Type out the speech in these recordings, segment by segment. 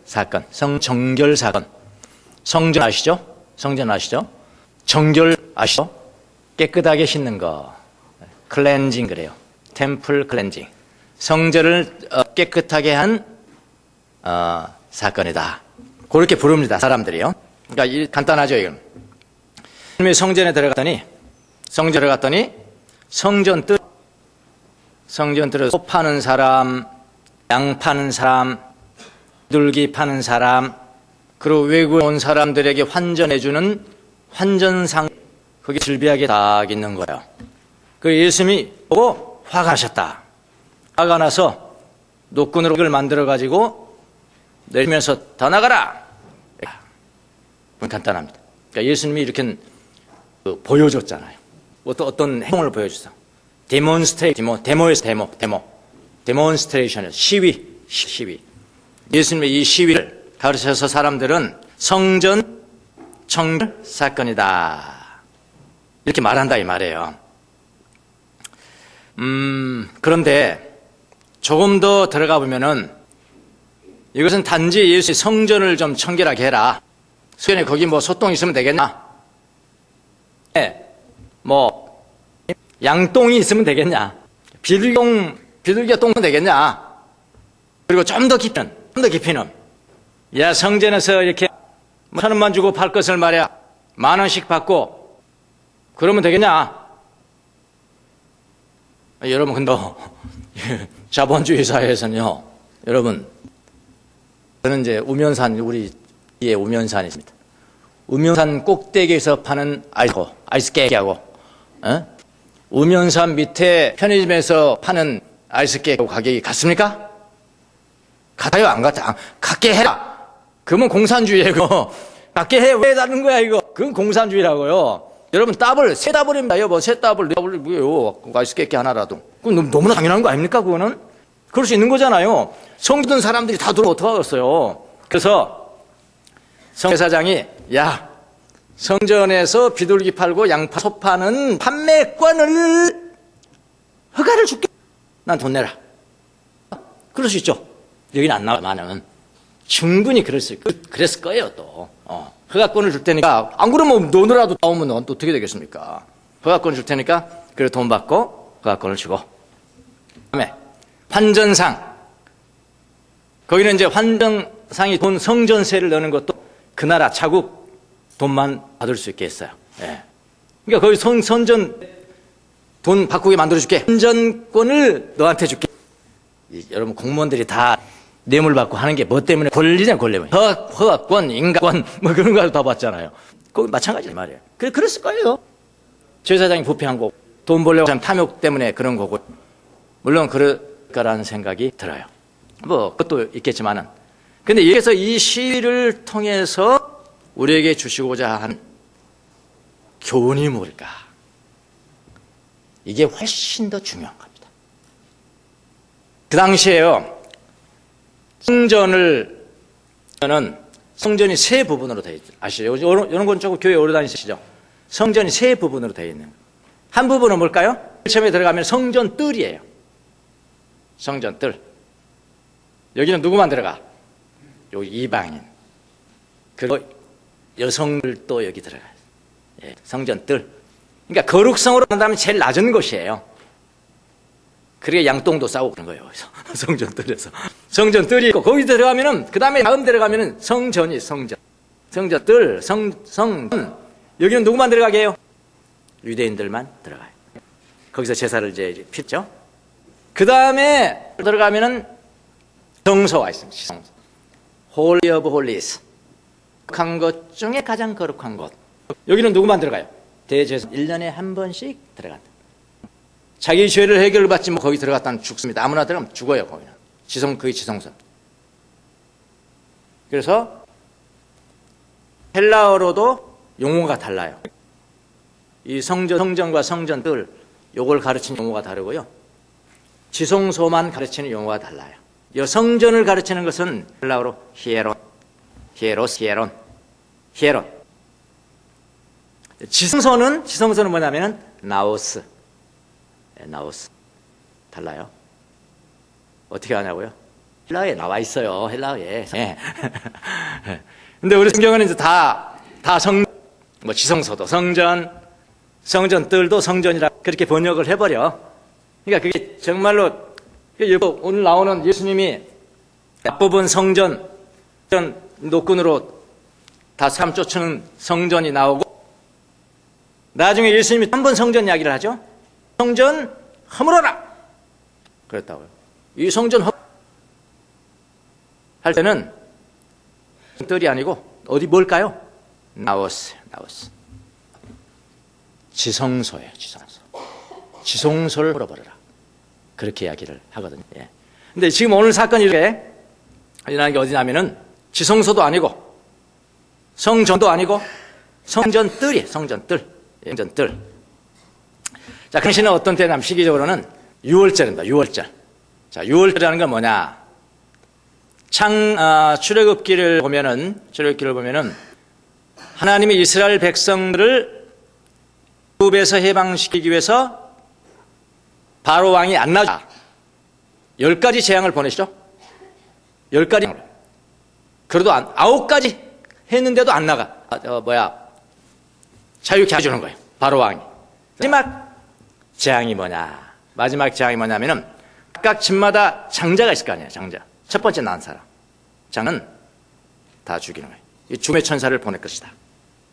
사건, 성정결 사건. 성전 아시죠? 성전 아시죠? 정결 아시죠? 깨끗하게 씻는 거. 클렌징 그래요. 템플 클렌징. 성전을 깨끗하게 한 사건이다. 그렇게 부릅니다, 사람들이요. 그러니까 간단하죠, 이건. 성전에 들어갔더니 성전 뜰에 소 파는 사람, 양 파는 사람, 비둘기 파는 사람, 그리고 외국에 온 사람들에게 환전해주는 환전상, 그게 즐비하게 딱 있는 거예요. 그 예수님이 보고 화가 나셨다. 화가 나서 노끈으로 그걸 만들어가지고 내리면서 다 나가라. 간단합니다. 그러니까 예수님이 이렇게 보여줬잖아요. 어떤 행동을 보여줬어. 데몬스트레이션이었어. 시위. 예수님의 이 시위를 가르쳐서 사람들은 성전 정결 사건이다. 이렇게 말한다 이 말이에요. 그런데 조금 더 들어가 보면은 이것은 단지 예수의 성전을 좀 청결하게 해라. 성전에 거기 뭐 소똥 있으면 되겠냐? 뭐 양똥이 있으면 되겠냐? 비둘기가 똥은 되겠냐? 그리고 좀 더 깊이는 야, 성전에서 이렇게 1,000원만 주고 팔 것을 말이야 10,000원씩 받고 그러면 되겠냐? 여러분, 근데 자본주의 사회에서는요, 여러분, 저는 이제 우면산, 우리 뒤에 우면산이 있습니다. 우면산 꼭대기에서 파는 아이스 케이크하고, 우면산 밑에 편의점에서 파는 아이스 케이크 가격이 같습니까? 같아요, 안 같아? 같게 해라! 그러면 공산주의예요. 같게 해, 왜 다른 거야, 이거? 그건 공산주의라고요. 여러분, 세 더블입니다, 여보. 세 더블, 뭐예요? 아이스 케이크 하나라도. 그건 너무나 당연한 거 아닙니까, 그거는? 그럴 수 있는 거잖아요. 성전 사람들이 다 들어오면 어떡하겠어요? 그래서 성회사장이, 야, 성전에서 비둘기 팔고 양파, 소 파는 판매권을 허가를 줄게. 난 돈 내라. 그럴 수 있죠. 여기는 안 나와만 충분히 그랬을 거예요, 또. 허가권을 줄 테니까, 안 그러면 너느라도 나오면 또 어떻게 되겠습니까? 허가권을 줄 테니까, 그래 돈 받고 허가권을 주고. 그 다음에, 환전상. 거기는 이제 환전상이 성전세를 넣는 것도 그 나라 자국 돈만 받을 수 있게 했어요. 예. 그러니까 거기 선전 돈 바꾸게 만들어줄게. 환전권을 너한테 줄게. 여러분, 공무원들이 다 뇌물 받고 하는 게 뭐 때문에? 권리냐, 권리. 허가권, 인가권, 뭐 그런 거 다 받잖아요. 거기 마찬가지 말이에요. 그랬을 거예요. 조 사장이 부패한 거고, 돈 벌려고 하면 탐욕 때문에 그런 거고, 물론 그럴 거라는 생각이 들어요. 뭐, 그것도 있겠지만은. 근데 여기서 이 시위를 통해서 우리에게 주시고자 한 교훈이 뭘까? 이게 훨씬 더 중요한 겁니다. 그 당시에요, 성전이 세 부분으로 되어 있죠. 아시죠? 이런 건 조금 교회 오래 다니시죠? 성전이 세 부분으로 되어 있는 거예요. 한 부분은 뭘까요? 처음에 들어가면 성전 뜰이에요. 성전 뜰. 여기는 누구만 들어가? 여기 이방인. 그리고 여성들도 여기 들어가요. 예, 성전 뜰. 그러니까 거룩성으로 한다면 제일 낮은 곳이에요. 그래 양똥도 싸고 그런 거예요. 성전 뜰에서. 성전 뜰이 있고, 거기 들어가면은, 그 다음에 다음 들어가면은 성전. 성전 뜰, 여기는 누구만 들어가게 해요? 유대인들만 들어가요. 거기서 제사를 이제 피죠. 그 다음에 들어가면은 성소가 있습니다. 성소. Holy of Holies. 거룩한 것 중에 가장 거룩한 곳. 여기는 누구만 들어가요? 대제사 1년에 한 번씩 들어간다. 자기 죄를 해결받지 뭐 거기 들어갔다면 죽습니다. 아무나 들어가면 죽어요, 거기는. 그게 지성소. 그래서 헬라어로도 용어가 달라요. 이 성전과 성전들, 요걸 가르치는 용어가 다르고요. 지성소만 가르치는 용어가 달라요. 이 성전을 가르치는 것은 헬라어로 히에론. 지성소는 뭐냐면 나오스. 달라요. 어떻게 하냐고요? 헬라어에 나와 있어요. 헬라어에. 예. 근데 우리 성경은 이제 다 뭐 지성소도 성전, 성전들도 성전이라 그렇게 번역을 해버려. 그러니까 그게 정말로 오늘 나오는 예수님이 앞부분 성전 노끈으로 다 사람 쫓는 성전이 나오고, 나중에 예수님이 한 번 성전 이야기를 하죠. 성전 허물어라 그랬다고요. 이 성전 할 때는 뜰이 아니고 어디 뭘까요? 나왔어요. 지성소예요. 지성소를 풀어버려라, 그렇게 이야기를 하거든요. 예. 근데 지금 오늘 사건이 이렇게 일어나는 게 어디냐면은 지성소도 아니고 성전도 아니고 성전뜰이에요. 성전뜰. 자, 그 시는 어떤 때냐면 시기적으로는 유월절입니다. 유월절. 자, 유월절이라는 건 뭐냐? 출애굽기를 보면은 하나님이 이스라엘 백성들을 애굽에서 해방시키기 위해서 바로 왕이 안 나오자 10가지 재앙을 보내시죠. 10가지. 그래도 9가지 했는데도 안 나가. 자유케 해주는 거예요. 바로 왕이. 마지막 재앙이 뭐냐면은 각각 집마다 장자가 있을 거 아니에요. 장자. 첫 번째 낳은 사람. 장은 다 죽이는 거예요. 이 죽음의 천사를 보낼 것이다.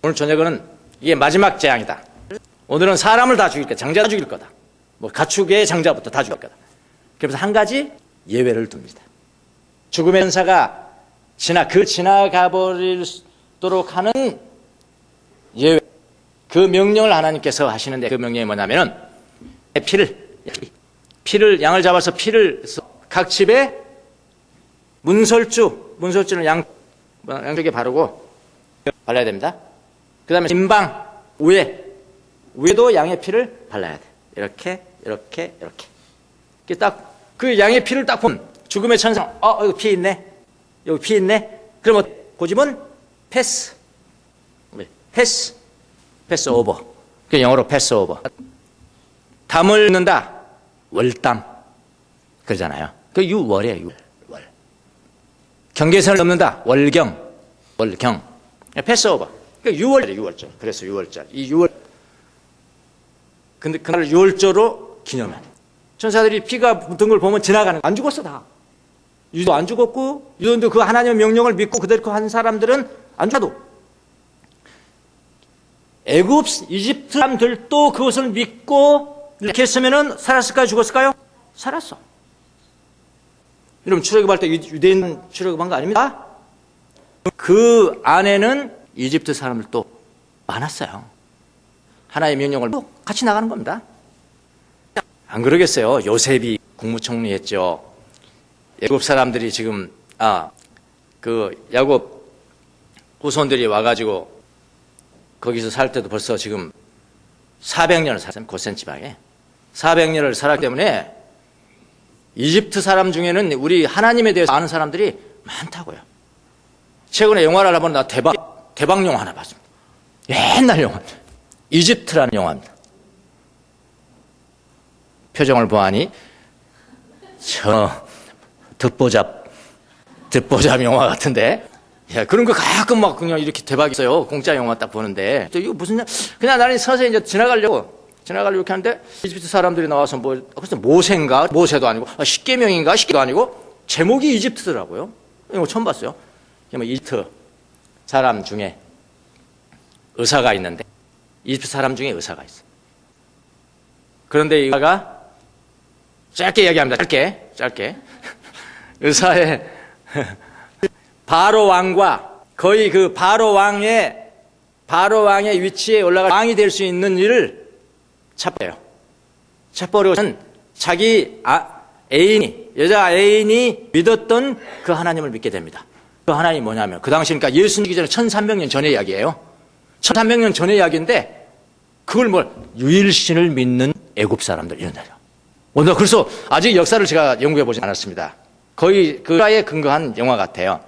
오늘 저녁은 이게 마지막 재앙이다. 오늘은 사람을 다 죽일 거다. 장자 다 죽일 거다. 뭐 가축의 장자부터 다 죽일 거다. 그래서 한 가지 예외를 둡니다. 죽음의 천사가 지나가 버리도록 하는 예외. 그 명령을 하나님께서 하시는데, 그 명령이 뭐냐면은 피를 양을 잡아서 피를 각 집에 문설주를 양쪽에 바르고 발라야 됩니다. 그 다음에 진방 위에도 양의 피를 발라야 돼. 이렇게 딱 그 양의 피를 딱 보면 죽음의 천사, 여기 피 있네. 그러면 고집은 패스 오버. 그 영어로 패스 오버. 담을 넣는다. 월담. 그러잖아요. 그 유월이에요. 유월. 경계선을 넘는다. 월경. 패스 오버. 그 유월절. 그래서 유월절. 이 6월. 근데 그날 유월절로 기념해. 천사들이 피가 묻은 걸 보면 지나가는 거야. 안 죽었어, 다. 유도 안 죽었고, 유도도 그 하나님의 명령을 믿고 그대로 한 사람들은 안 죽어도. 이집트 사람들도 그것을 믿고 이렇게 했으면은 살았을까요? 죽었을까요? 살았어. 여러분, 출애굽할 때 유대인 출애굽한 거 아닙니다. 그 안에는 이집트 사람들도 많았어요. 하나의 명령을 같이 나가는 겁니다. 안 그러겠어요? 요셉이 국무총리 했죠. 애굽 사람들이 지금 그 야곱 후손들이 와가지고 거기서 살 때도 벌써 지금 400년을 살았어요. 고센 지방에 400년을 살았기 때문에 이집트 사람 중에는 우리 하나님에 대해서 아는 사람들이 많다고요. 최근에 영화를 하나 보는데 대박 영화 하나 봤습니다. 옛날 영화, 이집트라는 영화입니다. 표정을 보아하니 듣보잡 영화 같은데, 야, 그런 거 가끔 막 그냥 이렇게 대박 있어요. 공짜 영화 딱 보는데. 이거 무슨, 그냥 나는 서서히 이제 지나가려고 이렇게 하는데, 이집트 사람들이 나와서 글쎄 모세도 아니고, 십계명인가? 십계도 아니고, 제목이 이집트더라고요. 이거 처음 봤어요. 이집트 사람 중에 의사가 있는데, 이집트 사람 중에 의사가 있어요. 그런데 이 의사가 짧게 이야기합니다. 짧게. 의사의 바로 왕과 거의 그 바로 왕의 위치에 올라가 왕이 될 수 있는 일을 찾버려서는 자기 여자 애인이 믿었던 그 하나님을 믿게 됩니다. 그 하나님이 뭐냐면, 그 당시, 그러니까 예수님이기 전에 1300년 전의 이야기예요. 1300년 전의 이야기인데, 그걸 유일신을 믿는 애굽 사람들, 이런 데요. 그래서 아직 역사를 제가 연구해 보지 않았습니다. 거의 그에 근거한 영화 같아요.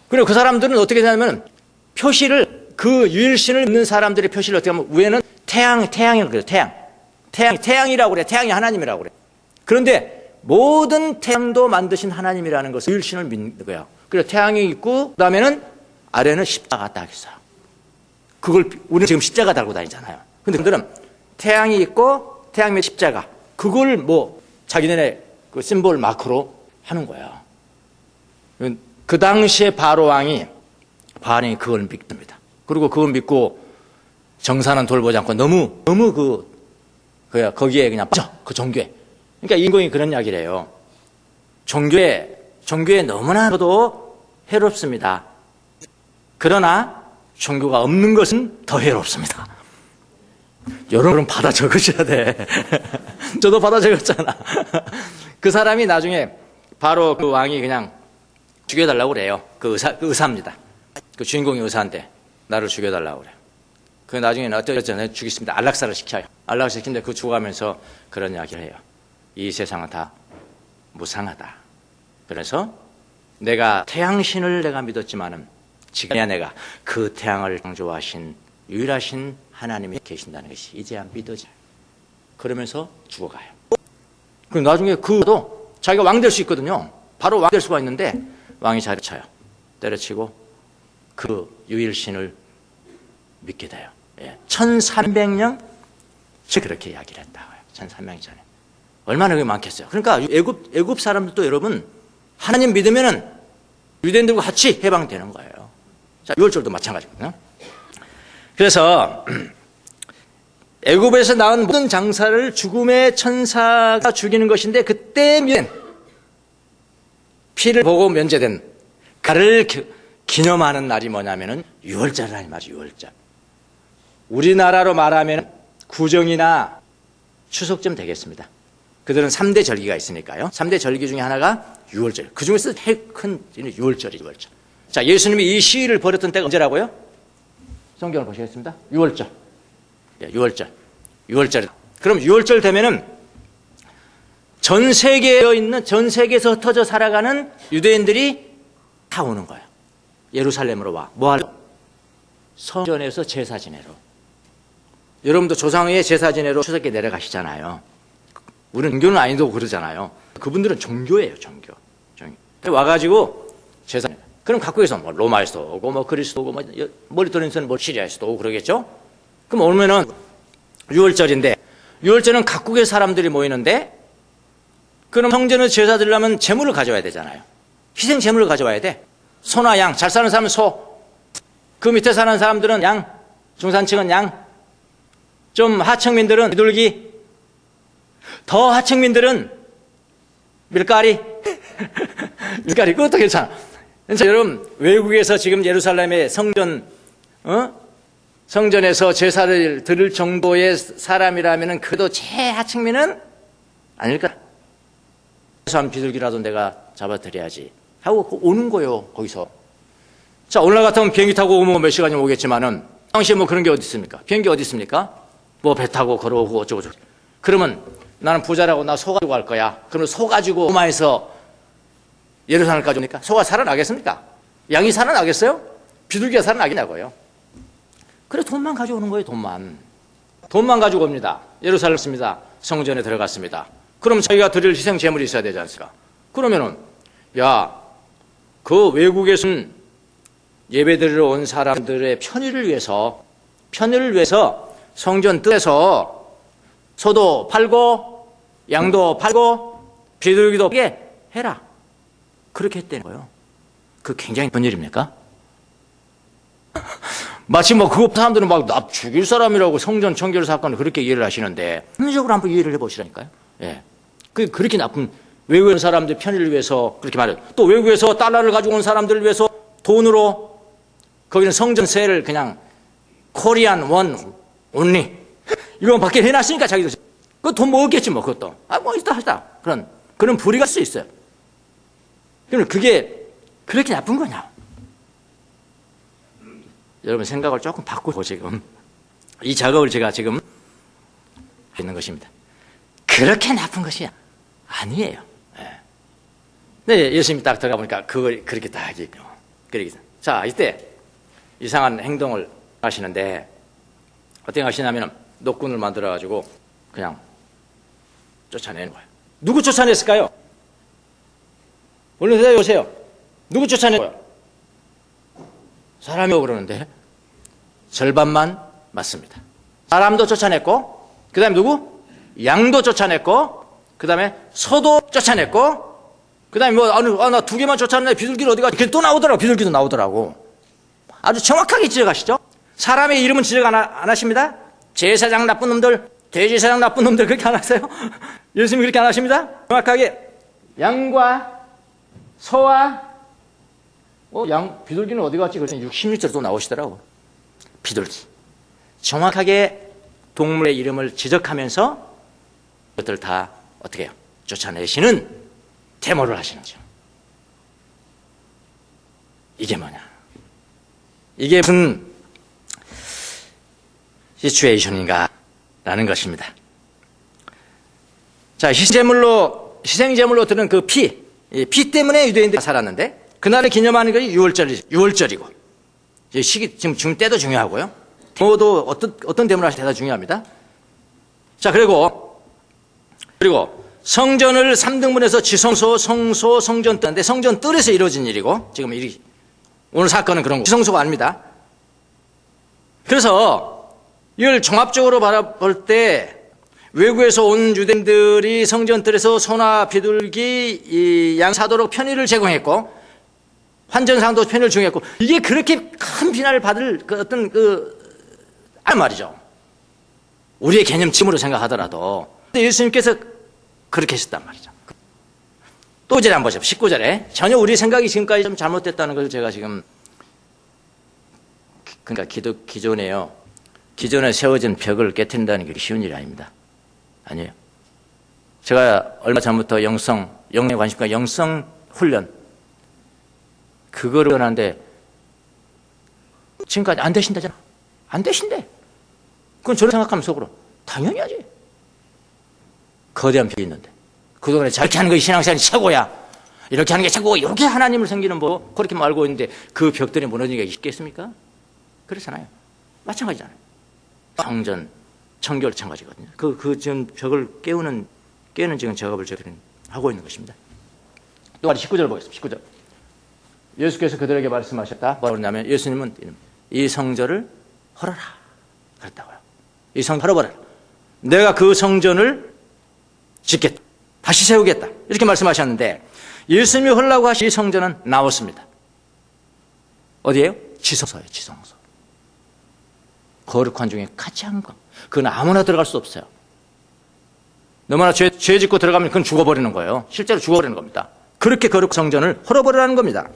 그리고 그 사람들은 어떻게 되냐면, 표시를, 그 유일신을 믿는 사람들의 표시를 어떻게 하면, 위에는 태양이라고 그래요. 태양이라고 그래. 태양이 하나님이라고 그래. 그런데 모든 태양도 만드신 하나님이라는 것을 유일신을 믿는 거예요. 그래서 태양이 있고 그다음에는 아래는 십자가 딱 있어요. 그걸 우리는 지금 십자가 달고 다니잖아요. 근데 그들은 태양이 있고 태양 밑에 십자가 그걸 뭐 자기네 그 심볼 마크로 하는 거예요. 그 당시에 바로 왕이 그걸 믿습니다. 그리고 그걸 믿고 정사는 돌보지 않고 너무 거기에 그냥 빠져 그 종교에. 그러니까 인공이 그런 이야기를 해요. 종교에 너무나도 해롭습니다. 그러나 종교가 없는 것은 더 해롭습니다. 여러분은 받아 적으셔야 돼. 저도 받아 적었잖아. 그 사람이 나중에 바로 그 왕이 그냥 죽여달라고 그래요. 그 의사입니다. 그 주인공이 의사인데 나를 죽여달라고 그래요. 그 나중에는 어쩌잖아요. 죽이십니다. 안락사를 시켜요. 안락사 시키는데 그 죽어가면서 그런 이야기를 해요. 이 세상은 다 무상하다. 그래서 내가 태양신을 내가 믿었지만은 지금이야 내가 그 태양을 창조하신 유일하신 하나님이 계신다는 것이 이제야 믿어져요. 그러면서 죽어가요. 그럼 나중에 그도 자기가 왕 될 수 있거든요. 바로 왕 될 수가 있는데 왕이 자리를 쳐요. 때려치고 그 유일신을 믿게 돼요. 1300년 그렇게 이야기를 했다고요. 1300년 전에. 얼마나 그게 많겠어요. 그러니까 애굽 사람들도 여러분 하나님 믿으면은 유대인들과 같이 해방되는 거예요. 자, 6월절도 마찬가지거든요. 그래서 애굽에서 나온 모든 장사를 죽음의 천사가 죽이는 것인데 그때 피를 보고 면제된 그를 기념하는 날이 뭐냐면은 6월절이라는 말이죠. 6월절. 우리나라로 말하면 구정이나 추석쯤 되겠습니다. 그들은 3대 절기가 있으니까요. 3대 절기 중에 하나가 6월절. 그 중에서 제일 큰 6월절이죠. 6월절. 자, 예수님이 이 시위를 벌였던 때가 언제라고요? 성경을 보시겠습니다. 6월절. 6월절. 6월절. 그럼 6월절 되면은 전 세계에서 흩어져 살아가는 유대인들이 다 오는 거예요. 예루살렘으로 와. 뭐 하러? 성전에서 제사 지내러. 여러분도 조상의 제사 지내러 추석에 내려가시잖아요. 우리는 종교는 아니고 그러잖아요. 그분들은 종교예요, 종교. 와가지고 제사. 그럼 각국에서 뭐 로마에서도 오고, 뭐 그리스도 오고, 뭐 머리떨에서는 뭐 시리아에서도 오고 그러겠죠? 그럼 오면은 6월절인데, 6월절은 각국의 사람들이 모이는데, 그럼 성전에 제사 드리려면 제물을 가져와야 되잖아요. 희생 제물을 가져와야 돼. 소나 양, 잘 사는 사람은 소, 그 밑에 사는 사람들은 양, 중산층은 양, 좀 하층민들은 비둘기, 더 하층민들은 밀가리. 밀가리, 그것도 괜찮아. 그래서 여러분, 외국에서 지금 예루살렘의 성전에서 제사를 드릴 정도의 사람이라면 그래도 최하층민은 아닐까? 한 비둘기라도 내가 잡아드려야지 하고 오는 거예요, 거기서. 자, 오늘 같으면 비행기 타고 오면 몇 시간이면 오겠지만은, 당시에 뭐 그런 게 어디 있습니까? 비행기 어디 있습니까? 뭐 배 타고 걸어오고 어쩌고저쩌고. 그러면 나는 부자라고 나 소 가지고 갈 거야. 그러면 소 가지고 로마에서 예루살렘까지 오니까 소가 살아나겠습니까? 양이 살아나겠어요? 비둘기가 살아나겠냐고요. 그래, 돈만 가지고 오는 거예요, 돈만 가지고 옵니다. 예루살렘 습니다. 성전에 들어갔습니다. 그럼 자기가 드릴 희생 제물이 있어야 되지 않습니까? 그러면은, 야, 그 외국에서는 예배 드리러 온 사람들의 편의를 위해서 성전 뜰에서 소도 팔고, 양도 팔고, 비둘기도 팔게 해라. 그렇게 했다는 거예요. 그 굉장히 큰 일입니까? 마치 뭐 그거 사람들은 막 나 죽일 사람이라고 성전 청결 사건을 그렇게 이해를 하시는데 합리적으로 한번 이해를 해보시라니까요. 예, 그렇게 나쁜 외국에 사람들 편의를 위해서 그렇게 말해요. 또 외국에서 달러를 가지고 온 사람들을 위해서 돈으로 거기는 성전세를 그냥 코리안 원 온리 이거 밖에 해놨으니까 자기도 그 돈 먹었겠지 뭐 그것도 뭐 있다 하다 그런 불의가 쓸 수 있어요. 그러면 그게 그렇게 나쁜 거냐? 여러분 생각을 조금 바꾸고 지금 이 작업을 제가 지금 있는 것입니다. 그렇게 나쁜 것이 아니에요. 네, 예수님이 딱 들어가 보니까 그걸 그렇게 딱 하겠죠. 자, 이때 이상한 행동을 하시는데 어떻게 하시냐면 노끈을 만들어 가지고 그냥 쫓아내는 거예요. 누구 쫓아냈을까요? 얼른 대답해 보세요. 누구 쫓아냈어요? 사람이라고 그러는데 절반만 맞습니다. 사람도 쫓아냈고, 그 다음에 누구? 양도 쫓아냈고, 그 다음에 소도 쫓아냈고, 그 다음에 나 2개만 쫓아냈는데 비둘기는 어디 갔지? 또 나오더라고. 비둘기도 나오더라고. 아주 정확하게 지적하시죠? 사람의 이름은 지적 안 하십니다. 제사장 나쁜 놈들, 돼지사장 나쁜 놈들 그렇게 안 하세요? 예수님이 그렇게 안 하십니다. 정확하게 양과 소와 비둘기는 어디 갔지? 그래서 16절에 또 나오시더라고. 비둘기. 정확하게 동물의 이름을 지적하면서 그것들 다 어떻게 해요? 쫓아내시는 데모를 하시는 거죠. 이게 뭐냐? 이게 무슨 시츄에이션인가? 라는 것입니다. 자, 희생제물로 드는 그 피 때문에 유대인들이 살았는데, 그날을 기념하는 것이 6월절이고, 시기, 지금 때도 중요하고요. 데모도 어떤 데모를 하실 때가 중요합니다. 자, 그리고 성전을 3등분해서 지성소, 성소, 성전 뜰인데, 성전 뜰에서 이루어진 일이고, 지금 오늘 사건은 그런 거, 지성소가 아닙니다. 그래서 이걸 종합적으로 바라볼 때 외국에서 온 유대인들이 성전뜰에서 소나 비둘기, 양 사도록 편의를 제공했고 환전상도 편의를 제공했고, 이게 그렇게 큰 비난을 받을 말이죠. 우리의 개념침으로 생각하더라도. 근데 예수님께서 그렇게 하셨단 말이죠. 또 이제 한번 보죠. 19절에 전혀 우리 생각이 지금까지 좀 잘못됐다는 것을 제가 지금, 그러니까 기존에 세워진 벽을 깨트린다는 게 쉬운 일이 아닙니다. 아니에요. 제가 얼마 전부터 영성에 관심과 영성 훈련, 그거를 하는데 지금까지 안 되신다잖아. 안 되신대. 그건 저를 생각하면 속으로 당연히 하지. 거대한 벽이 있는데 그동안에 저렇게 하는 것이 신앙생활이 최고야, 이렇게 하는 게 최고고, 이렇게 하나님을 섬기는 법 그렇게 알고 있는데 그 벽들이 무너지기가 있겠습니까? 그렇잖아요. 마찬가지잖아요. 성전, 청교도 마찬가지거든요. 지금 벽을 깨는 지금 작업을 저희는 하고 있는 것입니다. 또 19절 보겠습니다. 19절. 예수께서 그들에게 말씀하셨다. 뭐라고 그러냐면, 예수님은 이 성전을 헐어라 그랬다고요. 이 성전 헐어버려라. 내가 그 성전을 짓겠다. 다시 세우겠다. 이렇게 말씀하셨는데, 예수님이 헐라고 하신 이 성전은 나왔습니다. 어디예요? 지성소예요. 지성소. 거룩한 중에 가장 그건 아무나 들어갈 수 없어요. 너무나 죄 짓고 들어가면 그건 죽어버리는 거예요. 실제로 죽어버리는 겁니다. 그렇게 거룩 성전을 헐어버리라는 겁니다.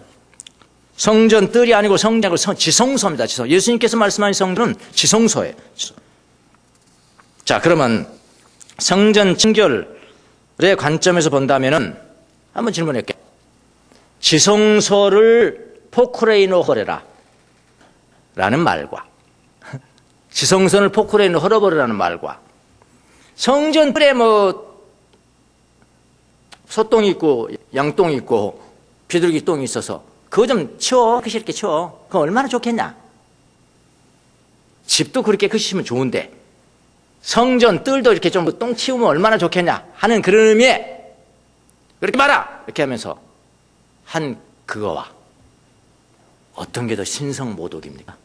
성전 뜰이 아니고 지성소입니다. 예수님께서 말씀하신 성전은 지성소예요. 자, 그러면 성전 청결의 관점에서 본다면은 한번 질문할게요. 지성소를 포크레인으로 헐어라 라는 말과 지성소를 포크레인으로 헐어버리라는 말과 성전 뜰에 소똥이 있고 양똥이 있고 비둘기 똥이 있어서 그거 좀 치워, 그렇게 이렇게 치워. 그건 얼마나 좋겠냐? 집도 그렇게 크시면 좋은데 성전 뜰도 이렇게 좀 똥 치우면 얼마나 좋겠냐 하는 그런 의미에 그렇게 말아! 이렇게 하면서 한 그거와 어떤 게 더 신성모독입니까?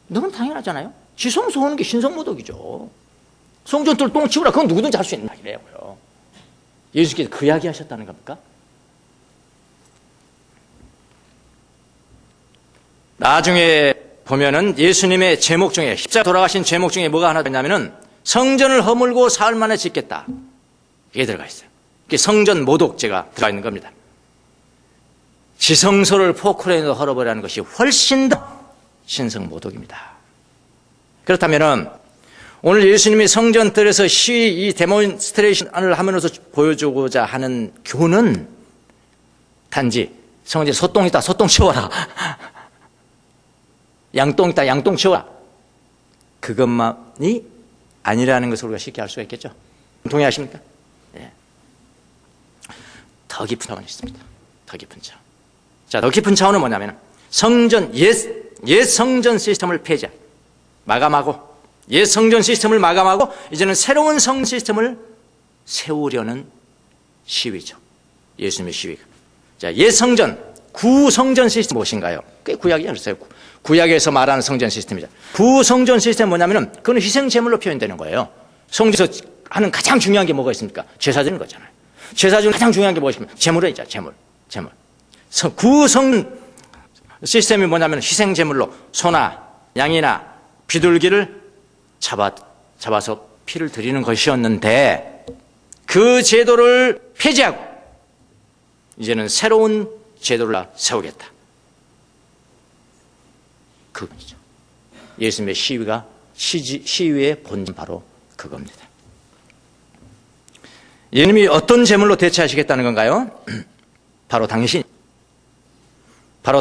너무 당연하잖아요. 지성소 하는 게 신성모독이죠. 성전 뜰 똥 치우라. 그건 누구든지 할 수 있는 이야기래요. 예수께서 그 이야기 하셨다는 겁니까? 나중에 보면은 예수님의 제목 중에, 십자가 돌아가신 제목 중에 뭐가 하나 있냐면은 성전을 허물고 사흘 만에 짓겠다. 이게 들어가 있어요. 이게 성전 모독죄가 들어가 있는 겁니다. 지성소를 포크레인으로 헐어버리는 것이 훨씬 더 신성 모독입니다. 그렇다면은 오늘 예수님이 성전뜰에서 이 데몬스트레이션을 하면서 보여주고자 하는 교훈은 단지 성전에 소똥 있다, 소똥 치워라. 양똥 있다, 양똥 치워라. 그것만이 아니라는 것을 우리가 쉽게 알 수가 있겠죠. 동의하십니까? 네. 더 깊은 차원이 있습니다. 더 깊은 차원. 자, 더 깊은 차원은 뭐냐면 옛 성전 시스템을 마감하고 옛 성전 시스템을 마감하고 이제는 새로운 성 시스템을 세우려는 시위죠. 예수님의 시위가. 자, 옛 성전, 구성전 시스템 무엇인가요? 꽤 구약이 있어요. 구약에서 말하는 성전 시스템이죠. 구성전 시스템은 뭐냐면은 그건 희생 제물로 표현되는 거예요. 성전에서 하는 가장 중요한 게 뭐가 있습니까? 제사 드리는 거잖아요. 제사 중 가장 중요한 게 무엇입니까? 제물이죠. 제물. 구성 시스템이 뭐냐면 희생 제물로 소나 양이나 비둘기를 잡아서 피를 드리는 것이었는데 그 제도를 폐지하고 이제는 새로운 제도를 세우겠다. 그거죠. 예수님의 시위의 본질 바로 그겁니다. 예수님이 어떤 제물로 대체하시겠다는 건가요? 바로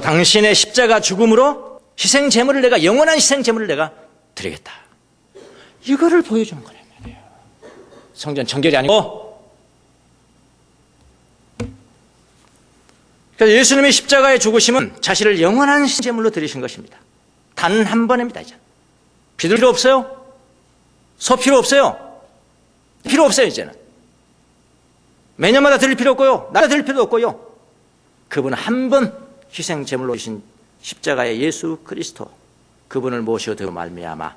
당신의 십자가 죽음으로 희생 제물을 내가 영원한 희생 제물을 내가 드리겠다. 이거를 보여주는 거란 말이에요. 성전 정결이 아니고. 그래서 예수님의 십자가의 죽으심은 자신을 영원한 희생 제물로 드리신 것입니다. 단 한 번입니다. 이제 비둘기 필요 없어요. 소 필요 없어요. 필요 없어요. 이제는 매년마다 드릴 필요 없고요. 나라 드릴 필요 없고요. 그분은 한 번 희생 제물로 주신 십자가의 예수 그리스도, 그분을 모셔도 말미암아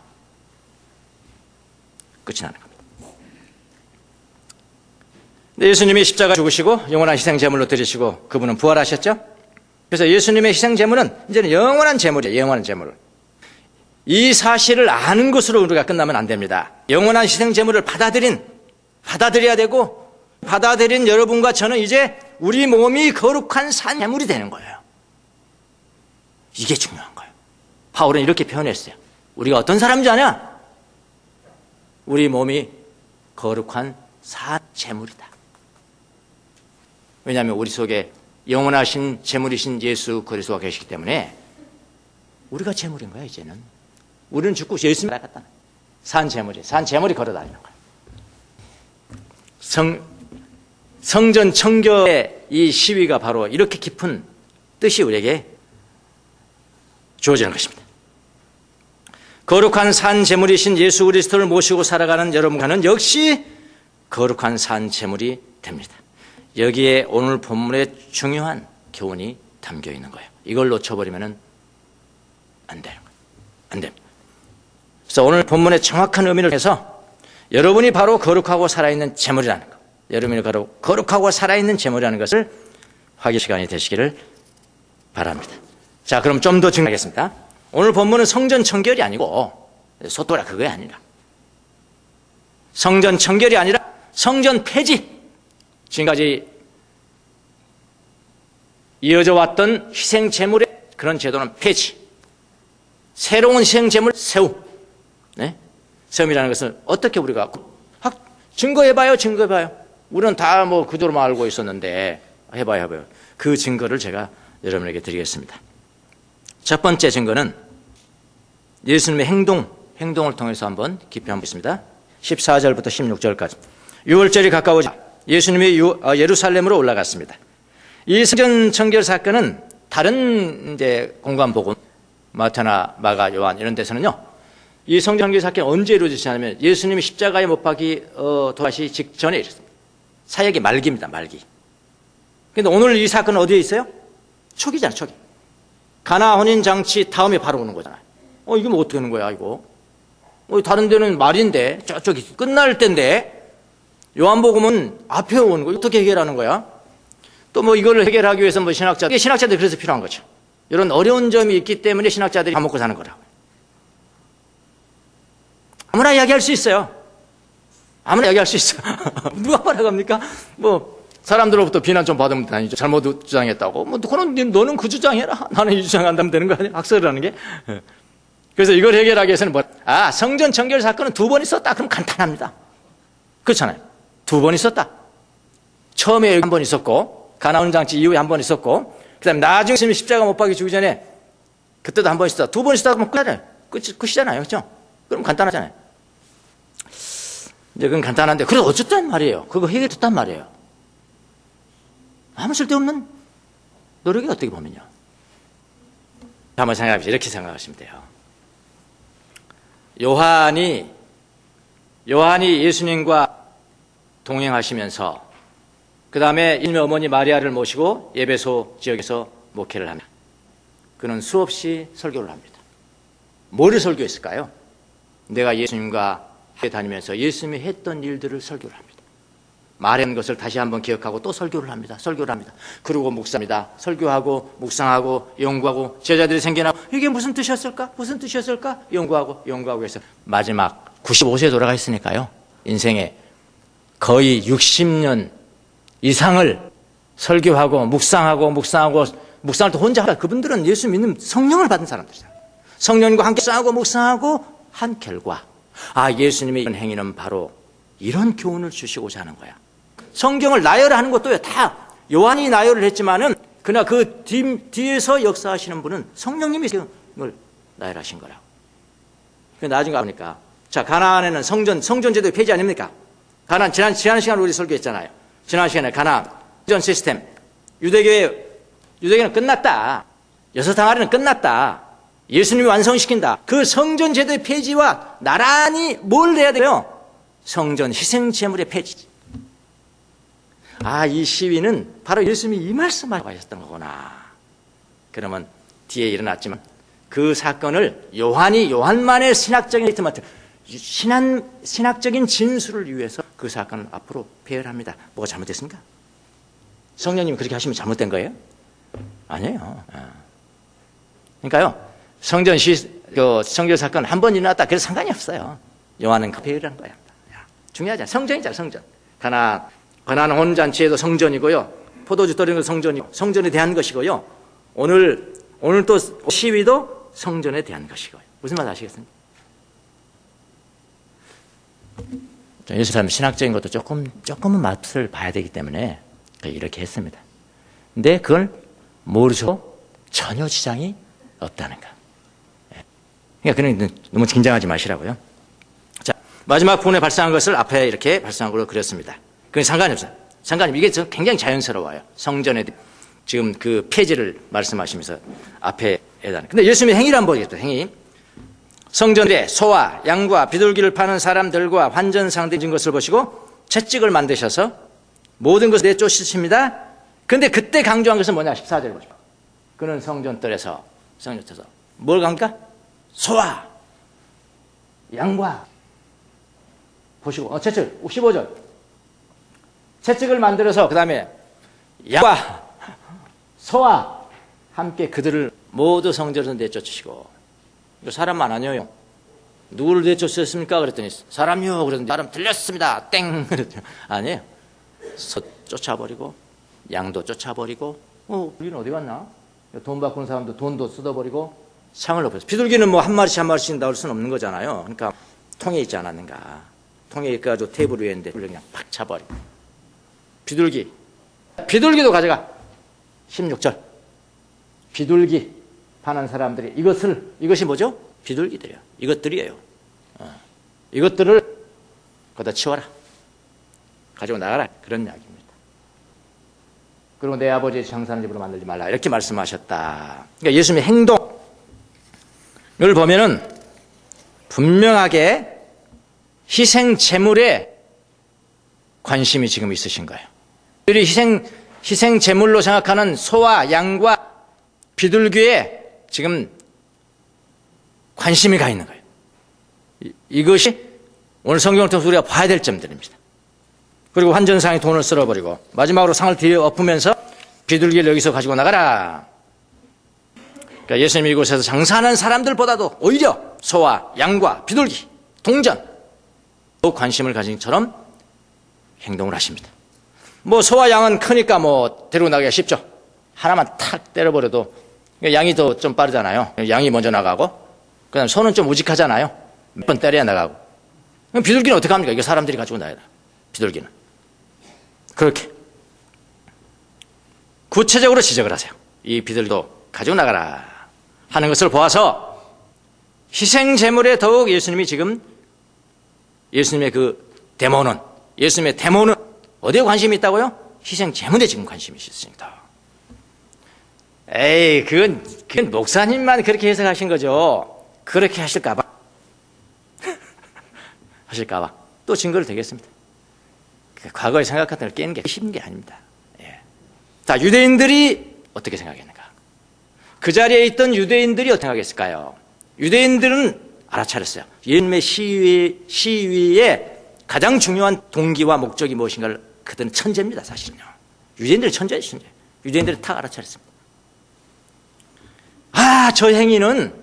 끝이 나는 겁니다. 예수님이 십자가 죽으시고 영원한 희생 제물로 드리시고 그분은 부활하셨죠. 그래서 예수님의 희생 제물은 이제는 영원한 제물이에요. 영원한 제물. 이 사실을 아는 것으로 우리가 끝나면 안 됩니다. 영원한 희생 제물을 받아들여야 되고, 받아들인 여러분과 저는 이제 우리 몸이 거룩한 산 제물이 되는 거예요. 이게 중요한 거예요. 바울은 이렇게 표현했어요. 우리가 어떤 사람인지 아냐? 우리 몸이 거룩한 산 제물이다. 왜냐하면 우리 속에 영원하신 제물이신 예수 그리스도가 계시기 때문에 우리가 제물인 거야. 이제는 우리는 죽고 예수님이 나갔다. 산 제물이 걸어다니는 거야. 성전 청교의 이 시위가 바로 이렇게 깊은 뜻이 우리에게 주어지는 것입니다. 거룩한 산 제물이신 예수 그리스도를 모시고 살아가는 여러분과는 역시 거룩한 산 제물이 됩니다. 여기에 오늘 본문의 중요한 교훈이 담겨 있는 거예요. 이걸 놓쳐버리면 안 되는 거예요. 안 됩니다. 그래서 오늘 본문의 정확한 의미를 해서 여러분이 바로 거룩하고 살아있는 제물이라는 것, 여러분이 바로 거룩하고 살아있는 제물이라는 것을 확인 시간이 되시기를 바랍니다. 자, 그럼 좀 더 증명하겠습니다. 오늘 본문은 성전 청결이 아니고 소토라 그게 아니라 성전 청결이 아니라 성전 폐지, 지금까지 이어져 왔던 희생 제물의 그런 제도는 폐지, 새로운 희생 제물 세움. 네? 세움이라는 것은 어떻게 우리가 증거해봐요. 우리는 다 뭐 그대로만 알고 있었는데 해봐요. 그 증거를 제가 여러분에게 드리겠습니다. 첫 번째 증거는 예수님의 행동을 통해서 한번 깊이 한번 보겠습니다. 14절부터 16절까지. 6월절이 가까워지자 예수님이 예루살렘으로 올라갔습니다. 이 성전 청결 사건은 다른 이제 공관복음 마태나 마가 요한 이런 데서는요, 이 성전 청결 사건이 언제 이루어지냐면 예수님이 십자가에 못 박이 돌아가시 직전에 이랬습니다. 사역의 말기입니다. 말기. 그런데 오늘 이 사건은 어디에 있어요? 초기잖아요. 초기. 가나 혼인 장치 다음에 바로 오는 거잖아요. 이게 뭐 어떻게 하는 거야 이거? 다른 데는 말인데 저쪽이 끝날 때인데 요한복음은 앞에 오는 거. 어떻게 해결하는 거야? 또 뭐 이걸 해결하기 위해서 뭐 신학자들이 그래서 필요한 거죠. 이런 어려운 점이 있기 때문에 신학자들이 밥 먹고 사는 거라고. 아무나 이야기할 수 있어요. 누가 말아갑니까? 뭐 사람들로부터 비난 좀 받으면 다니죠. 잘못 주장했다고. 뭐 그런 너는 그 주장해라. 나는 이 주장한다면 되는 거 아니야? 학설을 하는 게. 그래서 이걸 해결하기 위해서는 성전 청결 사건은 2번 있었다. 그럼 간단합니다. 그렇잖아요. 2번 있었다. 처음에 1번 있었고, 가나온 장치 이후에 1번 있었고, 그 다음에 나중에 예수님이 십자가 못 박이 죽기 전에 그때도 1번 있었다. 2번 있었다. 그러면 끝이잖아요. 그렇죠? 그럼 간단하잖아요. 이제 그건 간단한데, 그래도 어쨌단 말이에요. 그거 해결됐단 말이에요. 아무 쓸데없는 노력이 어떻게 보면요. 한번 생각해보세요. 이렇게 생각하시면 돼요. 요한이 예수님과 동행하시면서 그 다음에 예수님의 어머니 마리아를 모시고 에베소 지역에서 목회를 합니다. 그는 수없이 설교를 합니다. 뭐를 설교했을까요? 내가 예수님과 함께 다니면서 예수님이 했던 일들을 설교를 합니다. 말한 것을 다시 한번 기억하고 또 설교를 합니다. 설교를 합니다. 그리고 묵상합니다. 설교하고 묵상하고 연구하고 제자들이 생겨나고 이게 무슨 뜻이었을까? 무슨 뜻이었을까? 연구하고 해서 마지막 95세에 돌아가 있으니까요. 인생에 거의 60년 이상을 설교하고 묵상을 또 혼자 하다. 그분들은 예수 믿는 성령을 받은 사람들이잖아요. 성령과 함께 싸우고 묵상하고 한 결과 예수님의 이런 행위는 바로 이런 교훈을 주시고자 하는 거야. 성경을 나열하는 것도요, 다 요한이 나열을 했지만은 그러나 그 뒤에서 역사하시는 분은 성령님이 성경을 나열하신 거라고. 나중에 보니까 자, 가나안에는 성전제도 폐지 아닙니까? 가나안 지난 시간 우리 설교했잖아요. 지난 시간에 가나안 성전 시스템 유대교는 끝났다. 여섯 항아리는 끝났다. 예수님이 완성시킨다. 그 성전제도의 폐지와 나란히 뭘 해야 돼요? 성전 희생제물의 폐지. 이 시위는 바로 예수님이 이 말씀을 하셨던 거구나. 그러면 뒤에 일어났지만 그 사건을 요한만의 신학적인 리트먼트, 신학적인 진술을 위해서 그 사건을 앞으로 배열합니다. 뭐가 잘못됐습니까? 성령님이 그렇게 하시면 잘못된 거예요? 아니에요. 그러니까요, 성전 사건 한 번 일어났다. 그래서 상관이 없어요. 요한은 그 배열한 거야. 중요하잖아. 성전이잖아, 성전. 가나안 혼잔치에도 성전이고요. 포도주 떨리는 건 성전이고, 성전에 대한 것이고요. 오늘 또 시위도 성전에 대한 것이고요. 무슨 말 아시겠습니까? 예수님 신학적인 것도 조금은 맛을 봐야 되기 때문에 이렇게 했습니다. 근데 그걸 모르셔도 전혀 지장이 없다는 거. 그러니까 그는 너무 긴장하지 마시라고요. 자, 마지막 부분에 발생한 것을 앞에 이렇게 발생한 걸로 그렸습니다. 그건 상관이 없어요. 이게 굉장히 자연스러워요. 성전에 지금 그 폐지를 말씀하시면서 앞에 해당. 근데 예수님의 행위를 한번 보겠습니다. 행위. 성전에 소와 양과 비둘기를 파는 사람들과 환전상들이 있는 것을 보시고 채찍을 만드셔서 모든 것을 내쫓으십니다. 근데 그때 강조한 것은 뭐냐? 14절 보시고. 그는 성전뜰에서 뭘 강조합니까? 소와 양과 보시고 채찍 15절 채찍을 만들어서 그 다음에 양과 소와 함께 그들을 모두 성전에서 내쫓으시고 이거 사람만 아니에요. 누구를 내쫓으셨습니까? 그랬더니 사람이요. 그랬더니 사람 들렸습니다. 땡. 그랬더니 아니에요. 소 쫓아버리고 양도 쫓아버리고 우리는 어디 갔나? 돈 바꾸는 사람도 돈도 쏟아버리고 창을 높여서 비둘기는 뭐 한 마리씩 나올 수는 없는 거잖아요. 그러니까 통에 있지 않았는가. 통에 있어가지고 테이블 위에 있는데 그냥 팍 차버리고 비둘기도 가져가. 16절 비둘기 파는 사람들이 이것이 뭐죠? 비둘기들이에요. 이것들이에요. 이것들을 거기다 치워라. 가지고 나가라. 그런 이야기입니다. 그리고 내 아버지의 장사하는 집으로 만들지 말라. 이렇게 말씀하셨다. 그러니까 예수님의 행동을 보면은 분명하게 희생 제물에 관심이 지금 있으신 거예요. 우리 희생 제물로 생각하는 소와 양과 비둘기에 지금 관심이 가 있는 거예요. 이것이 오늘 성경을 통해서 우리가 봐야 될 점들입니다. 그리고 환전상에 돈을 쓸어버리고 마지막으로 상을 뒤에 엎으면서 비둘기를 여기서 가지고 나가라. 그러니까 예수님이 이곳에서 장사하는 사람들보다도 오히려 소와 양과 비둘기 동전 더 관심을 가진 것처럼 행동을 하십니다. 뭐 소와 양은 크니까 뭐 데리고 나가기가 쉽죠. 하나만 탁 때려버려도 양이 더 좀 빠르잖아요. 양이 먼저 나가고 그다음 소는 좀 우직하잖아요. 몇 번 때려야 나가고. 그럼 비둘기는 어떻게 합니까? 이거 사람들이 가지고 나가야 돼. 비둘기는 그렇게 구체적으로 지적을 하세요. 이 비둘기도 가지고 나가라 하는 것을 보아서 희생 제물에 더욱 예수님의 데모는 어디에 관심이 있다고요? 희생 제물에 지금 관심이 있습니다. 그건 목사님만 그렇게 해석하신 거죠. 그렇게 하실까봐 또 증거를 대겠습니다. 과거에 생각했던 걸 깨는 게 쉬운 게 아닙니다. 예. 자, 유대인들이 어떻게 생각했는가? 그 자리에 있던 유대인들이 어떻게 생각했을까요? 유대인들은 알아차렸어요. 예수님의 시위의 가장 중요한 동기와 목적이 무엇인가를 그들은 천재입니다, 사실은요. 유대인들은 천재예요, 천재. 유대인들은 다 알아차렸습니다. 저 행위는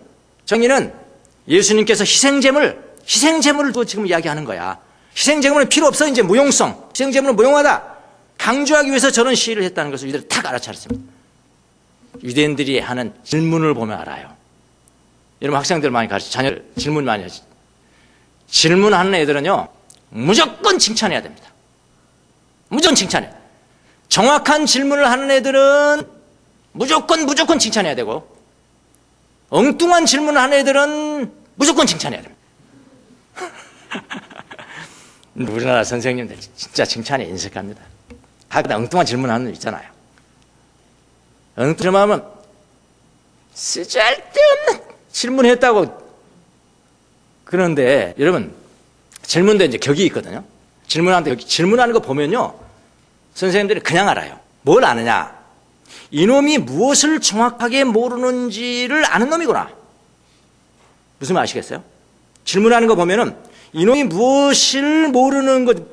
예수님께서 희생제물을 또 지금 이야기하는 거야. 희생제물은 필요 없어, 이제 무용성. 희생제물은 무용하다. 강조하기 위해서 저런 시위를 했다는 것을 유대인들은 다 알아차렸습니다. 유대인들이 하는 질문을 보면 알아요. 여러분 학생들 많이 가르쳐, 자녀들 질문 많이 하지. 질문하는 애들은요, 무조건 칭찬해야 됩니다. 무조건 칭찬해. 정확한 질문을 하는 애들은 무조건 칭찬해야 되고, 엉뚱한 질문을 하는 애들은 무조건 칭찬해야 됩니다. 우리나라 선생님들 진짜 칭찬에 인색합니다. 가끔 엉뚱한 질문하는 애 있잖아요. 엉뚱한 질문하면 쓸데없는 질문했다고. 그런데 여러분, 질문도 이제 격이 있거든요. 질문하는 거 보면요, 선생님들이 그냥 알아요. 뭘 아느냐? 이놈이 무엇을 정확하게 모르는지를 아는 놈이구나. 무슨 말 아시겠어요? 질문하는 거 보면은 이놈이 무엇을 모르는지를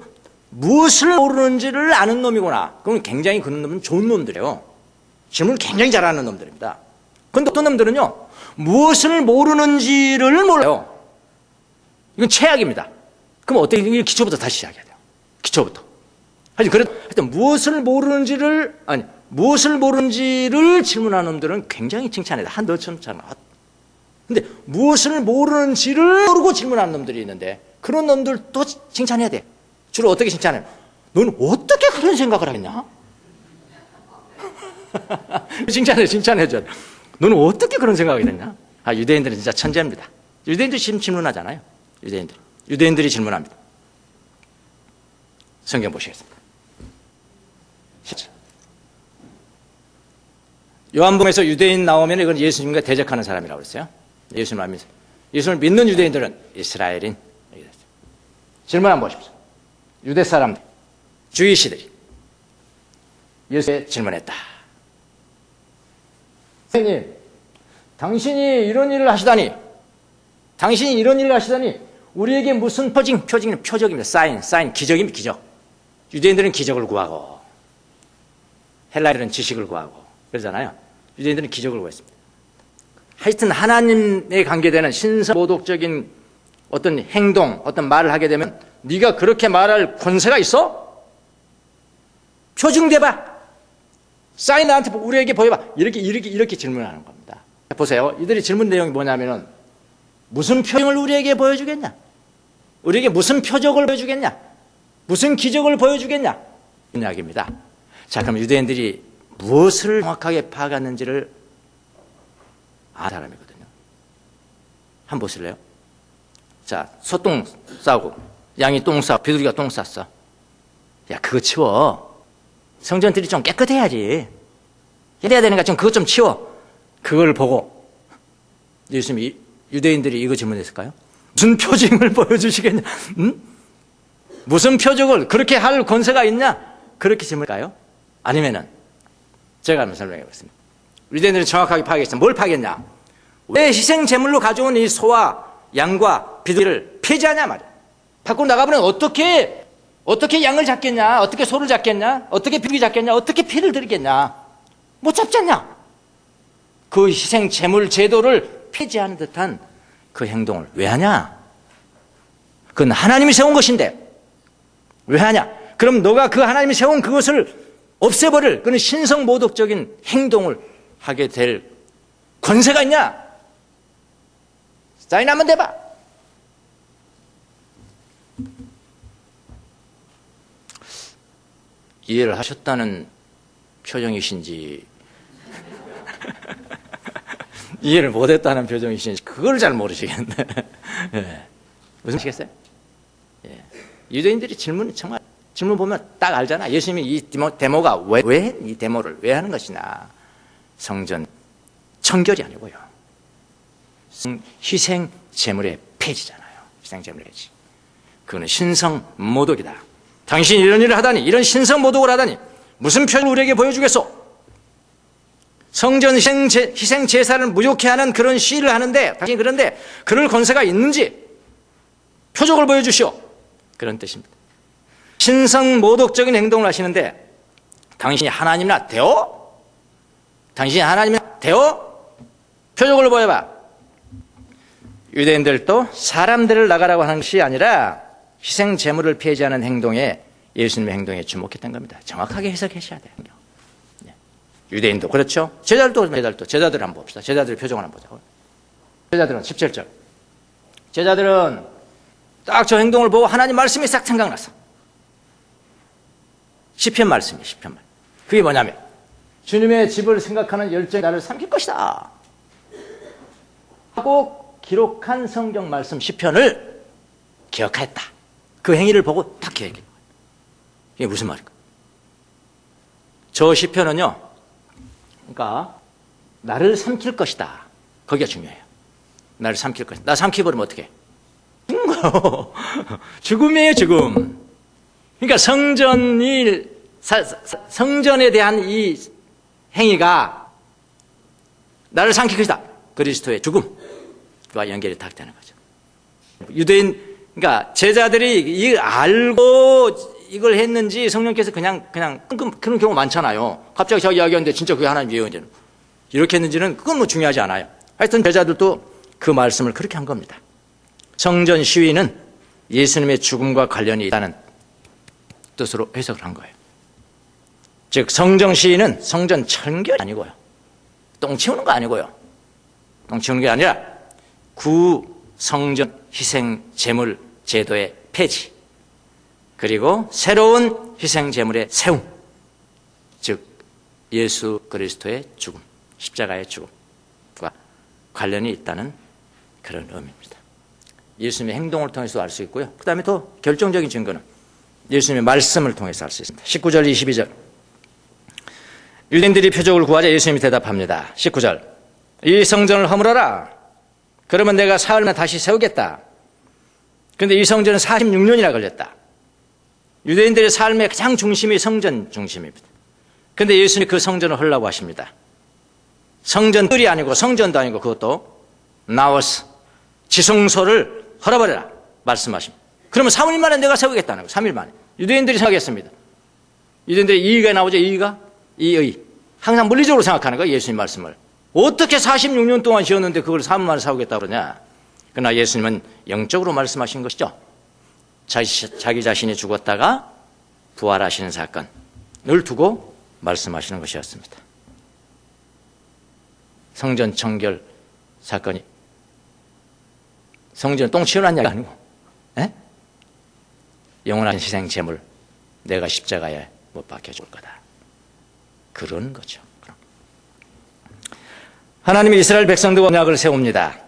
아는 놈이구나. 그럼 굉장히 그런 놈은 좋은 놈들이에요. 질문을 굉장히 잘하는 놈들입니다. 그런데 어떤 놈들은요, 무엇을 모르는지를 몰라요. 이건 최악입니다. 그럼 어떻게, 기초부터 다시 시작해야 돼요. 기초부터. 하여튼 무엇을 모르는지를 질문하는 놈들은 굉장히 칭찬해요. 너처럼 잘. 근데 무엇을 모르는지를 모르고 질문하는 놈들이 있는데, 그런 놈들도 칭찬해야 돼. 주로 어떻게 칭찬해요? 넌 어떻게 그런 생각을 하겠냐? 칭찬해줘. 너는 어떻게 그런 생각이 됐냐? 유대인들은 진짜 천재입니다. 유대인들이 질문하잖아요. 유대인들이 질문합니다. 성경 보시겠습니다. 요한복음에서 유대인 나오면 이건 예수님과 대적하는 사람이라고 그랬어요. 예수님을 믿는 유대인들은 이스라엘인. 질문 한번 보십시오. 유대 사람들, 주이시들이 예수에 질문했다. 선생님, 당신이 이런 일을 하시다니 우리에게 무슨 표적입니다. 사인, 기적입니다. 기적. 유대인들은 기적을 구하고 헬라인들은 지식을 구하고 그러잖아요. 유대인들은 기적을 구했습니다. 하여튼 하나님에 관계되는 신성모독적인 어떤 행동, 어떤 말을 하게 되면 네가 그렇게 말할 권세가 있어? 표징대봐. 사인 나한테 우리에게 보여봐. 이렇게 질문하는 겁니다. 보세요. 이들이 질문 내용이 뭐냐면은 무슨 표징을 우리에게 보여주겠냐? 우리에게 무슨 표적을 보여주겠냐? 무슨 기적을 보여주겠냐? 이야기입니다. 자, 그럼 유대인들이 무엇을 정확하게 파악했는지를 아는 사람이거든요. 한번 보실래요? 자, 소똥 싸고 양이 똥 싸고 비둘기가 똥 쌌어. 야, 그거 치워. 성전들이 좀 깨끗해야지. 해야 되니까 그것 좀 치워. 그걸 보고 예수님이 유대인들이 이거 질문했을까요? 무슨 표징을 보여주시겠냐? 응? 무슨 표적을 그렇게 할 권세가 있냐? 그렇게 질문할까요? 아니면은 제가 한번 설명해 보겠습니다. 유대인들은 정확하게 파악했습니다. 뭘 파악했냐? 왜 희생 제물로 가져온 이 소와 양과 비둘기를 폐지하냐 말이야. 밖으로 나가버리면 어떻게 양을 잡겠냐? 어떻게 소를 잡겠냐? 어떻게 비둘기 잡겠냐? 어떻게 피를 드리겠냐? 못 잡잖냐? 그 희생 제물 제도를 폐지하는 듯한 그 행동을 왜 하냐? 그건 하나님이 세운 것인데 왜 하냐? 그럼 너가 그 하나님이 세운 그것을 없애버릴 그런 신성모독적인 행동을 하게 될 권세가 있냐? 사인 한번 대봐. 이해를 하셨다는 표정이신지 이해를 못했다는 표정이신지 그걸 잘 모르시겠네. 네. 무슨 말이시겠어요? 예. 유대인들이 질문 보면 딱 알잖아. 예수님이 이 데모가 왜 이 데모를 왜 하는 것이냐? 성전 청결이 아니고요. 희생 제물의 폐지잖아요. 희생 제물의 폐지. 그거는 신성 모독이다. 당신이 이런 일을 하다니, 이런 신성모독을 하다니 무슨 표를 우리에게 보여주겠소? 성전 희생 제사를 무효케 하는 그런 시위를 하는데 당신이 그런데 그럴 권세가 있는지 표적을 보여주시오. 그런 뜻입니다. 신성모독적인 행동을 하시는데 당신이 하나님이나 되어? 당신이 하나님이나 되어? 표적을 보여봐. 유대인들도 사람들을 나가라고 하는 것이 아니라 희생 제물을 폐지하는 행동에, 예수님의 행동에 주목했던 겁니다. 정확하게 해석하셔야 돼요. 유대인도 그렇죠. 제자들 한번 봅시다. 제자들의 표정을 한번 보자고. 제자들은 17절. 제자들은 딱 저 행동을 보고 하나님 말씀이 싹 생각났어. 시편 말씀이에요. 시편 말. 그게 뭐냐면 주님의 집을 생각하는 열정이 나를 삼킬 것이다 하고 기록한 성경 말씀 시편을 기억했다. 그 행위를 보고 딱 기억해. 이게 무슨 말일까? 저 시편은요, 그러니까 나를 삼킬 것이다. 거기가 중요해요. 나를 삼킬 것이다. 나 삼키버리면 어떻게 해? 죽는 거요. 죽음이에요, 죽음. 그러니까 성전에 대한 이 행위가 나를 삼킬 것이다. 그리스도의 죽음과 연결이 딱 되는 거죠. 유대인, 그러니까 제자들이 이 알고 이걸 했는지 성령께서 그냥 그런 경우 많잖아요. 갑자기 자기 이야기하는데 진짜 그게 하나님 예언이는 이렇게 했는지는 그건 뭐 중요하지 않아요. 하여튼 제자들도 그 말씀을 그렇게 한 겁니다. 성전 시위는 예수님의 죽음과 관련이 있다는 뜻으로 해석을 한 거예요. 즉 성전 시위는 성전 청결이 아니고요, 똥 치우는 거 아니고요, 똥 치우는 게 아니라 구성전 희생 제물 제도의 폐지, 그리고 새로운 희생 제물의 세움, 즉 예수 그리스도의 죽음, 십자가의 죽음과 관련이 있다는 그런 의미입니다. 예수님의 행동을 통해서 알 수 있고요. 그 다음에 더 결정적인 증거는 예수님의 말씀을 통해서 알 수 있습니다. 19절 22절. 유대인들이 표적을 구하자 예수님이 대답합니다. 19절. 이 성전을 허물어라. 그러면 내가 사흘 만에 다시 세우겠다. 그런데 이 성전은 46년이나 걸렸다. 유대인들의 삶의 가장 중심이 성전 중심입니다. 그런데 예수님이 그 성전을 헐라고 하십니다. 성전들이 아니고 성전도 아니고 그것도 나워서 지성소를 헐어버려라 말씀하십니다. 그러면 3일 만에 내가 세우겠다는 거예요. 3일 만에. 유대인들이 생각했습니다. 유대인들의 이의가 나오죠. 이의. 항상 물리적으로 생각하는 거예요. 예수님 말씀을. 어떻게 46년 동안 지었는데 그걸 3일 만에 세우겠다고 그러냐. 그러나 예수님은 영적으로 말씀하신 것이죠. 자기 자신이 죽었다가 부활하시는 사건을 두고 말씀하시는 것이었습니다. 성전 청결 사건이 성전을 똥 치우라는 이야기가 아니고, 에? 영원한 희생 제물 내가 십자가에 못 박혀 죽을 거다. 그런 거죠. 하나님이 이스라엘 백성들과 언약을 세웁니다.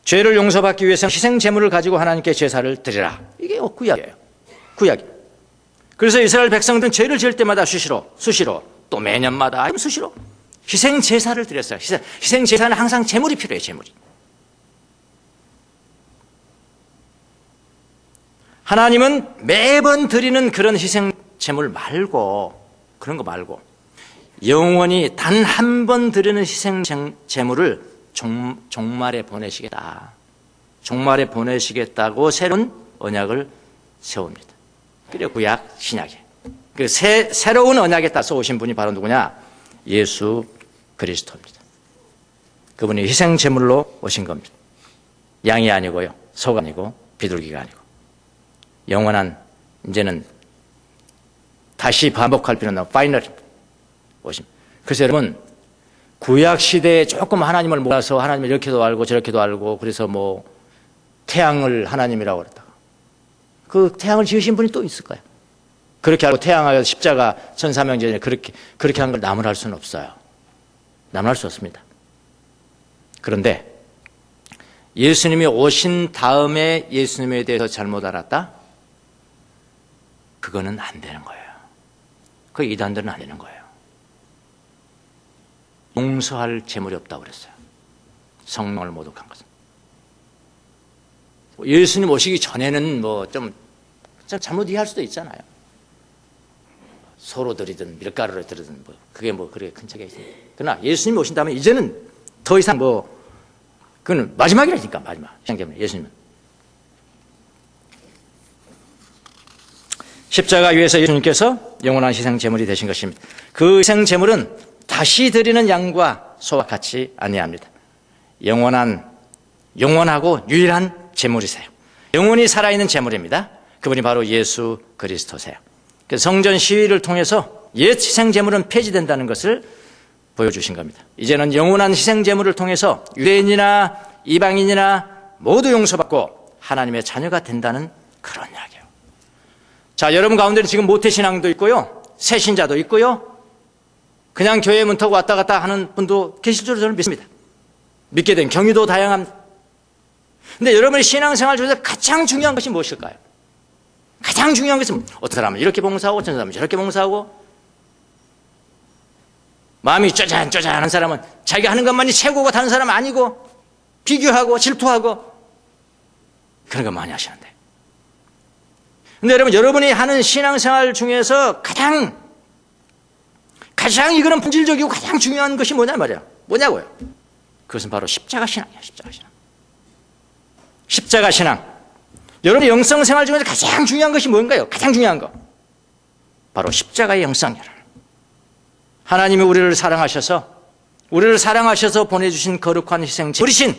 죄를 용서받기 위해서 희생 제물을 가지고 하나님께 제사를 드리라. 이게 구약이에요. 구약. 그래서 이스라엘 백성들은 죄를 지을 때마다 수시로 또 매년마다 수시로 희생 제사를 드렸어요. 희생 제사는 항상 제물이 필요해요. 제물이. 하나님은 매번 드리는 그런 희생 제물 말고, 그런 거 말고 영원히 단 한 번 드리는 희생 제물을 종말에 보내시겠다. 종말에 보내시겠다고 새로운 언약을 세웁니다. 그리고 구약, 신약이에요. 그 새로운 언약에 따라서 오신 분이 바로 누구냐? 예수 그리스도입니다. 그분이 희생 제물로 오신 겁니다. 양이 아니고요, 소가 아니고 비둘기가 아니고 영원한, 이제는 다시 반복할 필요는 없는 파이널 오심. 그래서 여러분, 구약 시대에 조금 하나님을 몰라서 하나님을 이렇게도 알고 저렇게도 알고, 그래서 뭐 태양을 하나님이라고 그랬다가 그 태양을 지으신 분이 또 있을까요? 그렇게 알고 태양하여 십자가 천사명제에 그렇게 한 걸 나무랄 수는 없어요. 나무랄 수 없습니다. 그런데 예수님이 오신 다음에 예수님에 대해서 잘못 알았다? 그거는 안 되는 거예요. 그 이단들은 안 되는 거예요. 용서할 제물이 없다고 그랬어요. 성령을 모독한 것은. 예수님 오시기 전에는 뭐 좀 잘못 이해할 수도 있잖아요. 소로 드리든 밀가루를 드리든 뭐 그게 뭐 그렇게 큰 차이가 있습니다. 그러나 예수님이 오신다면 이제는 더 이상 뭐 그건 마지막이라니까. 마지막 희생제물. 예수님은 십자가 위에서 예수님께서 영원한 희생제물이 되신 것입니다. 그 희생제물은 다시 드리는 양과 소와 같이 아니합니다. 영원하고 유일한 제물이세요. 영원히 살아있는 제물입니다. 그분이 바로 예수 그리스도세요. 성전 시위를 통해서 옛 희생제물은 폐지된다는 것을 보여주신 겁니다. 이제는 영원한 희생제물을 통해서 유대인이나 이방인이나 모두 용서받고 하나님의 자녀가 된다는 그런 이야기예요. 자, 여러분 가운데는 지금 모태신앙도 있고요, 새신자도 있고요, 그냥 교회 문 타고 왔다 갔다 하는 분도 계실 줄로 저는 믿습니다. 믿게 된 경위도 다양합니다. 근데 여러분의 신앙생활 중에서 가장 중요한 것이 무엇일까요? 가장 중요한 것은 어떤 사람은 이렇게 봉사하고 어떤 사람은 저렇게 봉사하고, 마음이 쪼잔쪼잔한 사람은 자기가 하는 것만이 최고고 다른 사람은 아니고 비교하고 질투하고 그런 거 많이 하시는데, 근데 여러분이 하는 신앙생활 중에서 가장 이거는 본질적이고 가장 중요한 것이 뭐냐고요? 그것은 바로 십자가 신앙이에요. 십자가 신앙. 여러분의 영성생활 중에서 가장 중요한 것이 뭔가요? 가장 중요한 거 바로 십자가의 영성이에요. 하나님이 우리를 사랑하셔서 보내주신 거룩한 희생제물이신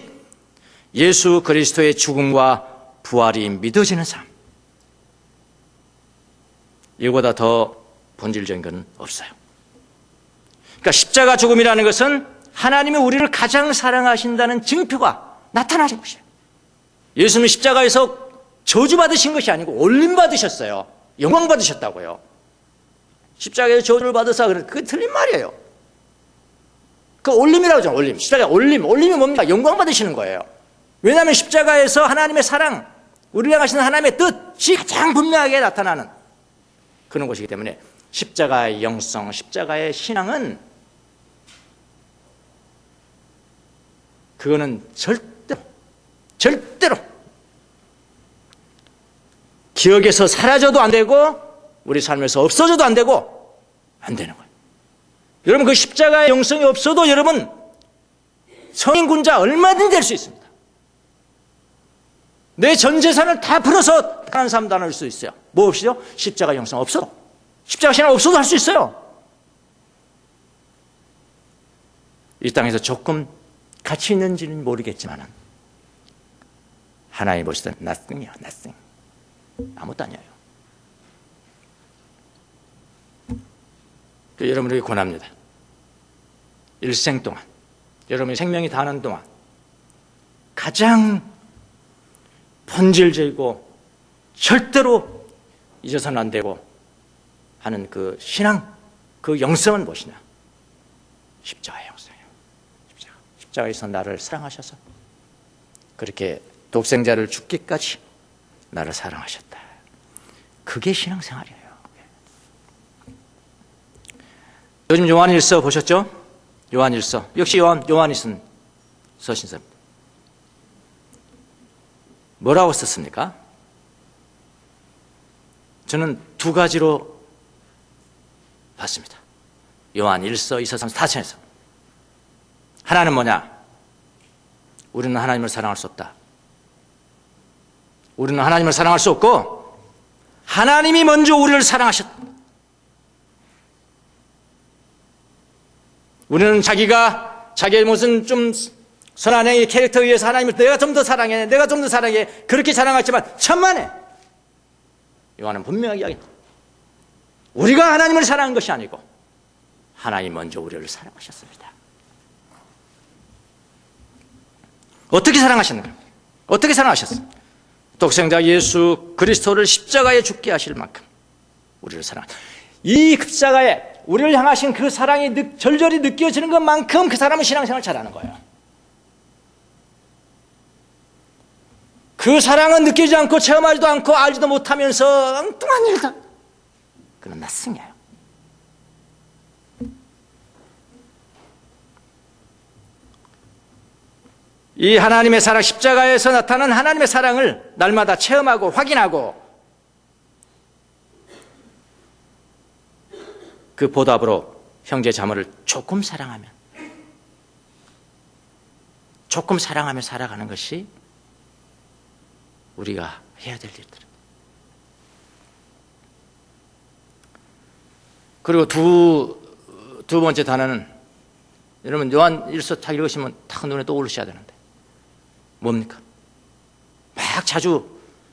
예수 그리스도의 죽음과 부활이 믿어지는 삶, 이거보다 더 본질적인 건 없어요. 그러니까 십자가 죽음이라는 것은 하나님이 우리를 가장 사랑하신다는 증표가 나타나는 것이에요. 예수님은 십자가에서 저주받으신 것이 아니고 올림받으셨어요. 영광받으셨다고요. 십자가에서 저주를 받으사, 그게 틀린 말이에요. 그 올림이라고 하잖아요. 올림. 십자가 올림이 뭡니까? 영광받으시는 거예요. 왜냐하면 십자가에서 하나님의 사랑, 우리를 향하시는 하나님의 뜻이 가장 분명하게 나타나는 그런 것이기 때문에 십자가의 영성, 십자가의 신앙은 그거는 절대로 기억에서 사라져도 안 되고 우리 삶에서 없어져도 안 되는 거예요. 여러분, 그 십자가의 영성이 없어도 여러분 성인군자 얼마든지 될 수 있습니다. 내 전 재산을 다 풀어서 가난한 사람도 안 할 수 있어요. 뭐 없이요? 십자가 영성 없어도, 십자가 신앙 없어도 할 수 있어요. 이 땅에서 조금 가치 있는지는 모르겠지만 하나님 보시던 nothing이요, nothing. 아무것도 아니에요. 여러분에게 권합니다. 일생 동안, 여러분의 생명이 다하는 동안 가장 본질적이고 절대로 잊어서는 안 되고 하는 그 신앙, 그 영성은 무엇이냐? 십자가의 영성이에요. 십자가에서 나를 사랑하셔서 그렇게 독생자를 죽기까지 나를 사랑하셨다. 그게 신앙생활이에요. 요즘 요한일서 보셨죠? 요한일서. 역시 요한이 쓴 서신서입니다. 뭐라고 썼습니까? 저는 두 가지로 봤습니다. 요한일서, 이서, 삼서 다 전해서. 하나는 뭐냐? 우리는 하나님을 사랑할 수 없다. 우리는 하나님을 사랑할 수 없고 하나님이 먼저 우리를 사랑하셨다. 우리는 자기의 무슨 좀 선한 행위, 캐릭터에 의해서 하나님을 내가 좀 더 사랑해, 그렇게 자랑하지만 천만에 요한은 분명하게 이야기합니다. 우리가 하나님을 사랑한 것이 아니고 하나님 먼저 우리를 사랑하셨습니다. 어떻게 사랑하셨는가? 어떻게 사랑하셨어요? 독생자 예수 그리스도를 십자가에 죽게 하실 만큼 우리를 사랑하셨다. 이 십자가에 우리를 향하신 그 사랑이 절절히 느껴지는 것만큼 그 사람은 신앙생활을 잘하는 거예요. 그 사랑은 느끼지 않고 체험하지도 않고 알지도 못하면서 엉뚱한 일들, 그건 낯승이에요. 이 하나님의 사랑, 십자가에서 나타난 하나님의 사랑을 날마다 체험하고 확인하고 그 보답으로 형제 자매를 조금 사랑하며 살아가는 것이 우리가 해야 될 일들. 그리고 두 번째 단어는, 여러분 요한일서 딱 읽으시면 딱 눈에 떠오르셔야 되는데 뭡니까? 막 자주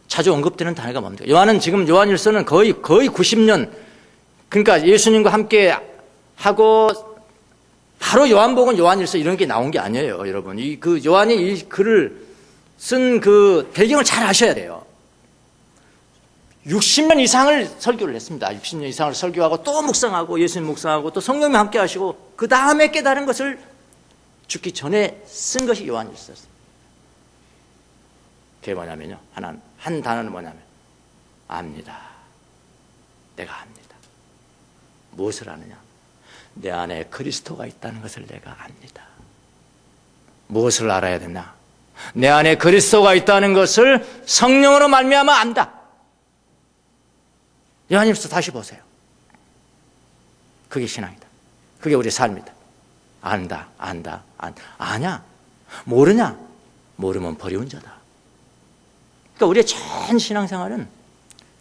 언급되는 단어가 뭡니까? 요한일서는 거의 90년, 그러니까 예수님과 함께 하고 바로 요한복음, 요한일서 이런 게 나온 게 아니에요, 여러분. 그 요한이 이 글을 쓴 그 배경을 잘 아셔야 돼요. 60년 이상을 설교를 했습니다. 60년 이상을 설교하고 또 묵상하고 예수님 묵상하고 또 성령님 함께 하시고 그 다음에 깨달은 것을 죽기 전에 쓴 것이 요한일서였어요. 그게 뭐냐면요, 한 단어는 뭐냐면 압니다. 내가 압니다. 무엇을 아느냐? 내 안에 그리스도가 있다는 것을 내가 압니다. 무엇을 알아야 되나? 내 안에 그리스도가 있다는 것을 성령으로 말미암아 안다. 요한일서 다시 보세요. 그게 신앙이다. 그게 우리 삶이다. 안다. 아냐? 모르냐? 모르면 버리운 자다. 그러니까 우리의 전 신앙생활은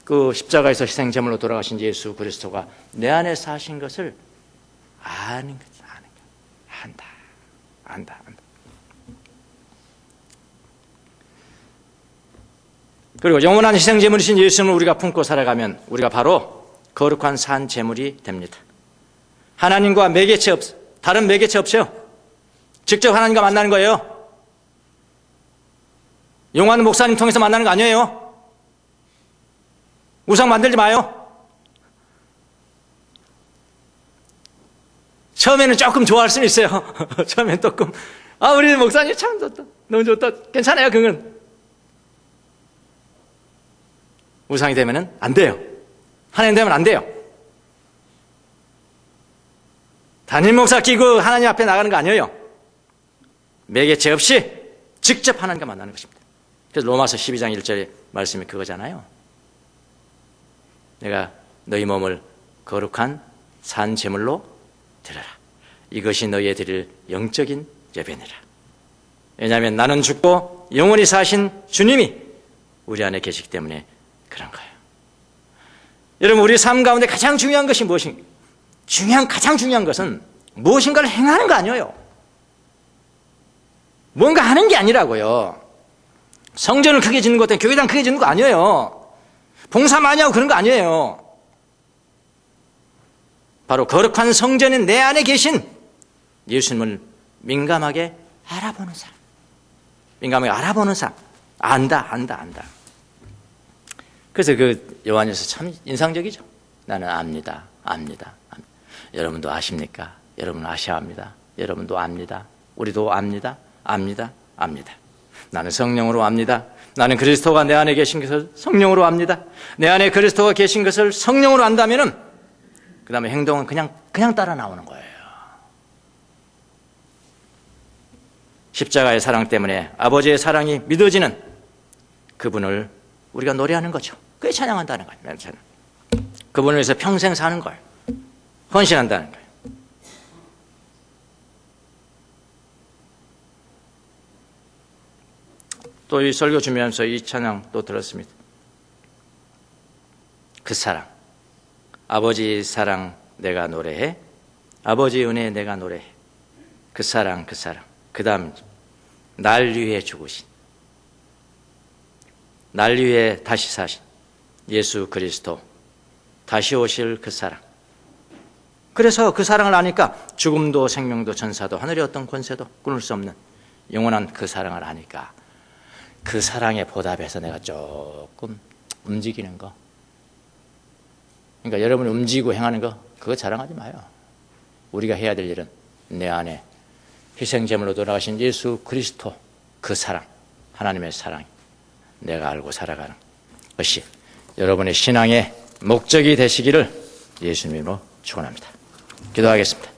그 십자가에서 희생제물로 돌아가신 예수 그리스도가 내 안에 사신 것을 아는 거지. 안다. 그리고 영원한 희생제물이신 예수님을 우리가 품고 살아가면 우리가 바로 거룩한 산 제물이 됩니다. 하나님과 다른 매개체 없어요. 직접 하나님과 만나는 거예요. 용하는 목사님 통해서 만나는 거 아니에요. 우상 만들지 마요. 처음에는 조금 좋아할 수는 있어요. 처음에는 조금, 우리 목사님 참 좋다, 너무 좋다, 괜찮아요. 그건 우상이 되면은 안 돼요. 하나님 되면 안 돼요. 담임 목사 끼고 하나님 앞에 나가는 거 아니에요. 매개체 없이 직접 하나님과 만나는 것입니다. 그래서 로마서 12장 1절의 말씀이 그거잖아요. 내가 너희 몸을 거룩한 산 제물로 드려라. 이것이 너희의 드릴 영적인 예배니라. 왜냐하면 나는 죽고 영원히 사신 주님이 우리 안에 계시기 때문에 그런 거예요. 여러분, 우리 삶 가운데 가장 중요한 것이 무엇인가? 가장 중요한 것은 무엇인가를 행하는 거 아니에요. 뭔가 하는 게 아니라고요. 성전을 크게 짓는 것 때문에 교회당 크게 짓는 거 아니에요. 봉사 많이 하고 그런 거 아니에요. 바로 거룩한 성전인 내 안에 계신 예수님을 민감하게 알아보는 삶. 안다. 그래서 그 요한일서 참 인상적이죠. 나는 압니다. 여러분도 아십니까? 여러분 아셔야 합니다. 여러분도 압니다. 우리도 압니다. 나는 성령으로 압니다. 나는 그리스도가 내 안에 계신 것을 성령으로 압니다. 내 안에 그리스도가 계신 것을 성령으로 안다면은 그 다음에 행동은 그냥 따라 나오는 거예요. 십자가의 사랑 때문에 아버지의 사랑이 믿어지는 그분을 우리가 노래하는 거죠. 그게 찬양한다는 거예요. 그분을 위해서 평생 사는 걸 헌신한다는 거예요. 또 이 설교 준비하면서 이 찬양 또 들었습니다. 그 사랑, 아버지 사랑 내가 노래해, 아버지 은혜 내가 노래해. 그 사랑. 그 다음 날 위해 죽으신, 날 위해 다시 사신 예수 그리스도, 다시 오실 그 사랑. 그래서 그 사랑을 아니까 죽음도 생명도 전사도 하늘의 어떤 권세도 끊을 수 없는 영원한 그 사랑을 아니까 그 사랑에 보답해서 내가 조금 움직이는 거. 그러니까 여러분이 움직이고 행하는 거 그거 자랑하지 마요. 우리가 해야 될 일은 내 안에 희생제물로 돌아가신 예수 그리스도 그 사랑, 하나님의 사랑 내가 알고 살아가는 것이 여러분의 신앙의 목적이 되시기를 예수님으로 축원합니다. 기도하겠습니다.